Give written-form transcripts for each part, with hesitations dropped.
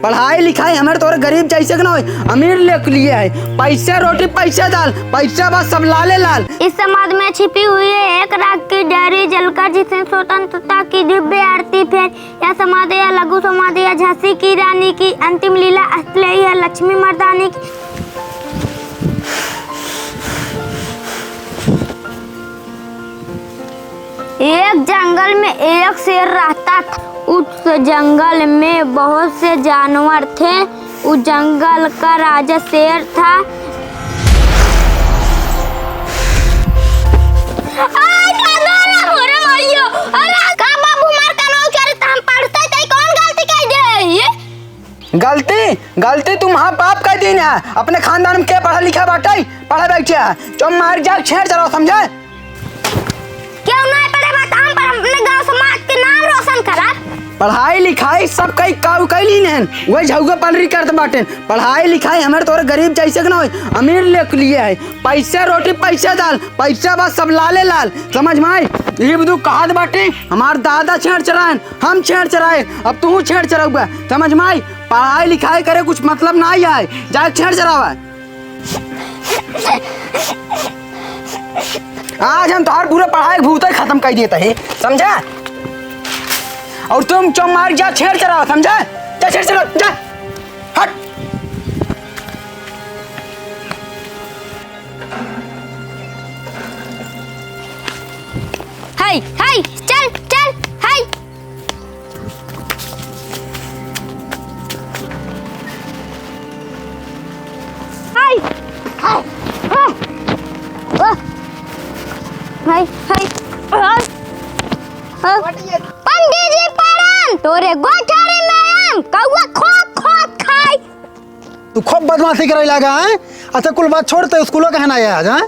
पढ़ाई लिखाई हमारे तोरे गरीब जैसे के ना हो, अमीर ले लिए है। पैसे रोटी पैसे दाल, पैसा बस सब लाले लाल। इस समाज में छिपी हुई है एक राग की डायरी जलकर जिसने स्वतंत्रता की दिव्य आरती फेर। यह समाधि है लघु समाधि है झांसी की रानी की, अंतिम लीला असली है लक्ष्मी मर्दानी की। एक जंगल में एक शेर रहता था। उस जंगल में बहुत से जानवर थे। उस जंगल का राजा शेर था। गलती गलती तुम हाँ बाप का दिन है। अपने खानदान में क्या पढ़ा लिखा बाटे पढ़ा बैठे है जो मार जाग छेड़ चलाओ समझे। क्यों नहीं पढ़े बात हम पर अपने गांव समाज के नाम रोशन करा। पढ़ाई लिखाई सब कई काऊ कैली ने वही झौगा पलरी करते बाटे। पढ़ाई लिखाई हमारे तोरे गरीब जैसे के ना हो, अमीर ले लिए है। पैसे रोटी पैसे दाल, पैसा बस सब लाले लाल। समझ में आई ये बदू कहात बाटे। हमार दादा छेड़ चराए हम छेड़ चराए, अब तू छेड़ चराऊगा। समझ में आई पढ़ाई लिखाई करे कुछ मतलब ना ही है, जाए छेड़ चरावा। आज हम तुम्हारे पूरे पढ़ाई भूत खत्म कर देता है समझा। और तुम चौमार जा छेड़ चलाओ समझा। जा छेड़ चलाओ जा हट। हाय हाय चल चल हाय। हाय हाय हाय हाय पंडित जी पढ़न तोरे गोठारी में हम कौवा खोद खोद खाई। तू खूब बदमाशी करे लगा है। अच्छा कुल बात छोड़ते स्कूलों कहना है आज हैं।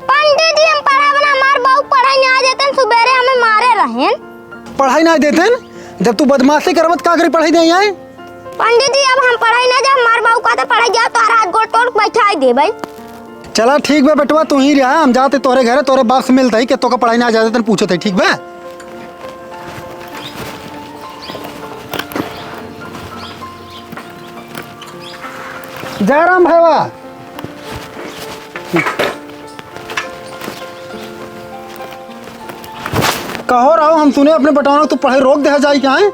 पंडित जी हम पढ़ा बना मार बहु पढ़ाई नहीं आ जाते सुबेरे हमें मारे रहें। पढ़ाई नहीं देते जब तू बदमाशी करबत का करी पढ़ाई नहीं आए। पंडित जी अब हम पढ़ाई ना जब मार बहु कहते पढ़ाई जा तो हाथ गोड़ तोड़ बैठा दे भाई। चला ठीक बे बेटवा तू ही रहा हम जाते तोरे घर तोरे बाप से मिलता ही कि तो का पढ़ाई ना आ जाते पूछते ठीक बे। जयराम भाईवा कहो रहो हम सुने अपने बटवाना तू पढ़ाई रोक दे जाए क्या है।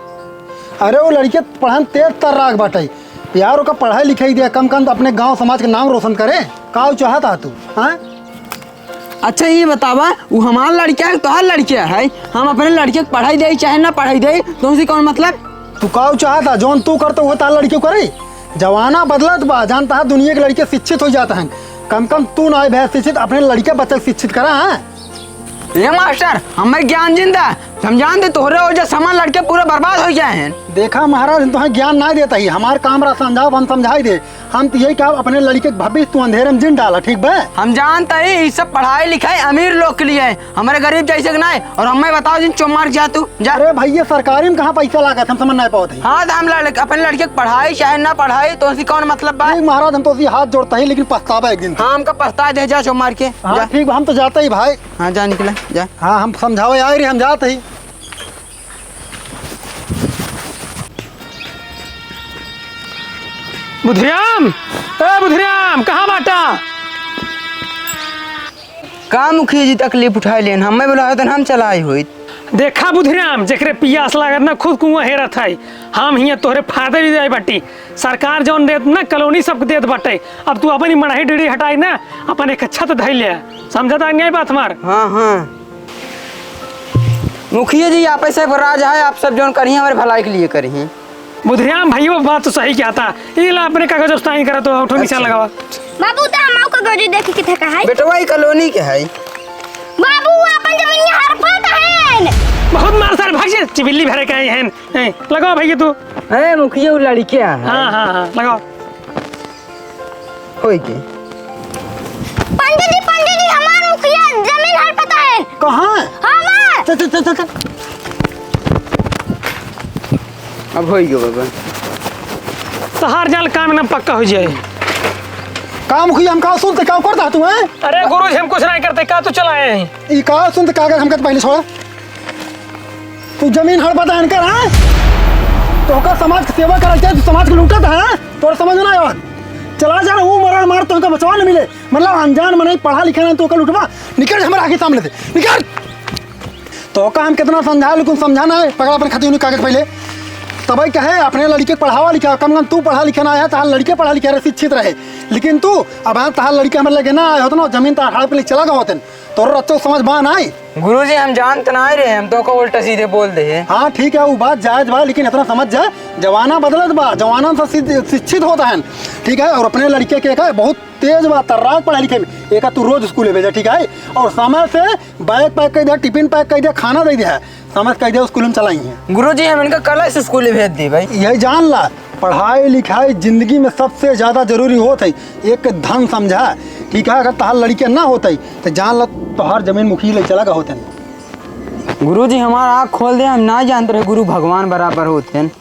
अरे वो लड़के पढ़न तेज तर राग बाटे यार ओका पढ़ाई लिखाई दिया कम कम अपने गांव समाज के नाम रोशन करे का चाहता तू हाँ। अच्छा ये बतावा वो हमारा लड़का है तोहार लड़किया है। हम अपने लड़के को पढ़ाई दे चाहे ना पढ़ाई दे तुमसे कौन मतलब। तू का चाहता जौन तू करता वो तार लड़की करे। जवाना बदलत बा जानता है दुनिया के लड़के शिक्षित हो जाता है। कम कम तू ना भैया शिक्षित अपने लड़के बच्चे शिक्षित करा है। ये मास्टर हमें ज्ञान जिंदा समझान दे तोहरे वजह से हमारे लड़के पूरे बर्बाद हो गए हैं। देखा महाराज तुम्हें ज्ञान नहीं देता ही हमारे काम रहा समझाओ हम समझाई दे। हम तो यही क्या अपने लड़के के भविष्य तू अंधेरे में जिन डाला ठीक बे। हम जानते ही ये सब पढ़ाई लिखाई अमीर लोग के लिए है, हमारे गरीब जैसे के नहीं। और हमें बताओ जिन चुमार जा तू जा। अरे भैया सरकारी में कहाँ पैसा लागत हम समझ नहीं पाते। हाँ तो हम अपने लड़के को पढ़ाई चाहे ना पढ़ाई तो उसी कौन मतलब बा। महाराज हम तो उसी हाथ जोड़ता ही लेकिन पछतावा एक दिन। हाँ हमका पछता दे जा चुमार के। हाँ ठीक हम तो जाते ही भाई। हाँ जा निकला जा। हाँ हम समझाओ यार हम जाते ही। बुधराम ए बुधराम कहाँ बाटा। का मुखिया जी तकलीफ उठाए लेन हमें बोला तो हम चलाई हुई। देखा बुधराम जेकरे पियास लागत ना खुद कुआं हेरत है। हम हियां तोहरे फायदे भी दे बाटी। सरकार जौन देत ना कॉलोनी सबके देत बाटे। अब तू अपनी मड़ाही डेड़ी हटाई ना अपन एक छत धैल ले समझता नहीं बात हमार। हाँ हाँ मुखिया जी आप ऐसे राज है आप सब जौन करी हमारे भलाई के लिए करी। बुधराम भाई वो बात तो सही क्या था ये ला अपने कागज उस्तानी करा तो उठो निशान लगावा। बाबू तो हम का गजू देख के थे है बेटवा ई कॉलोनी के है। बाबू अपन जमीन हड़पत है बहुत मार सार भाग से चिबिल्ली भरे का है लगाओ भैया तू। ए मुखिया वो लड़के है। हाँ हाँ हाँ लगाओ होई के। पंडित जी हमार मुखिया जमीन हड़पत है। कहाँ हमार चल चल चल चल। अब होई गयो बाबा तहार जाल काम ना पक्का हो जाए। काम हुई हम का सुनते क्या करता तू है। अरे गुरुजी हम कुछ नहीं करते का तू चलाए हैं। ई का सुनते कागज हमके पहले छोड़ा। तू जमीन हड़पता इनकर हाँ तो का समाज की सेवा करा चाहिए, तू समाज को लूटत है, तोर समझ ना आया। चला जा वो मरण मार तो बचवा न मिले, मतलब अनजान मने पढ़ा लिखा नहीं तो का लूटवा, निकल हमारे आगे सामने से निकल। तो का हम कितना समझा लेकिन समझाना है, पकड़ा अपन खाती कागज पहले तभी कहे अपने लड़के पढ़ावा लिखा, कम कम तू पढ़ा लिखा ना आया, तहार लड़के पढ़ा लिखा रहे, शिक्षित रहे, लेकिन तू अब तहार लड़के हमारे लगे ना आए होते ना, जमीन तार हाड़ पे चला गया होते तो रच्चो समझ बान आई। गुरुजी हम जानते ना रहे, हम तो को उल्टा सीधे बोल दे। हाँ ठीक है वो बात जायज बा, लेकिन इतना समझ जा जवाना बदलत बा, जवाना से शिक्षित होता है, ठीक है। और अपने लड़के के का बहुत तेज बा, तर्राक पढ़ाई लिखे में, एक तू रोज स्कूल भेजा, ठीक है। और समय से बैग पैक कर दिया, टिफिन पैक कर दिया, खाना दे दिया, समझ कर दिया, स्कूल में चलाई है। गुरुजी हम इनका कल से स्कूल भेज दी भाई। यही जान ला पढ़ाई लिखाई जिंदगी में सबसे ज्यादा जरूरी होता है, एक धन समझा, ठीक है। अगर तहार लड़के ना होते तो जान ला तोहार जमीन मुखी ले चला गया होते। गुरुजी हमारा आँख खोल दे, हम ना जानते रहे गुरु भगवान बराबर होते हैं।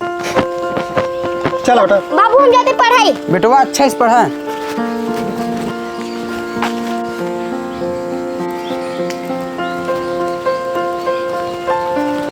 चल बेटा बाबू हम जाते पढ़ाई। बेटवा अच्छा से पढ़ा।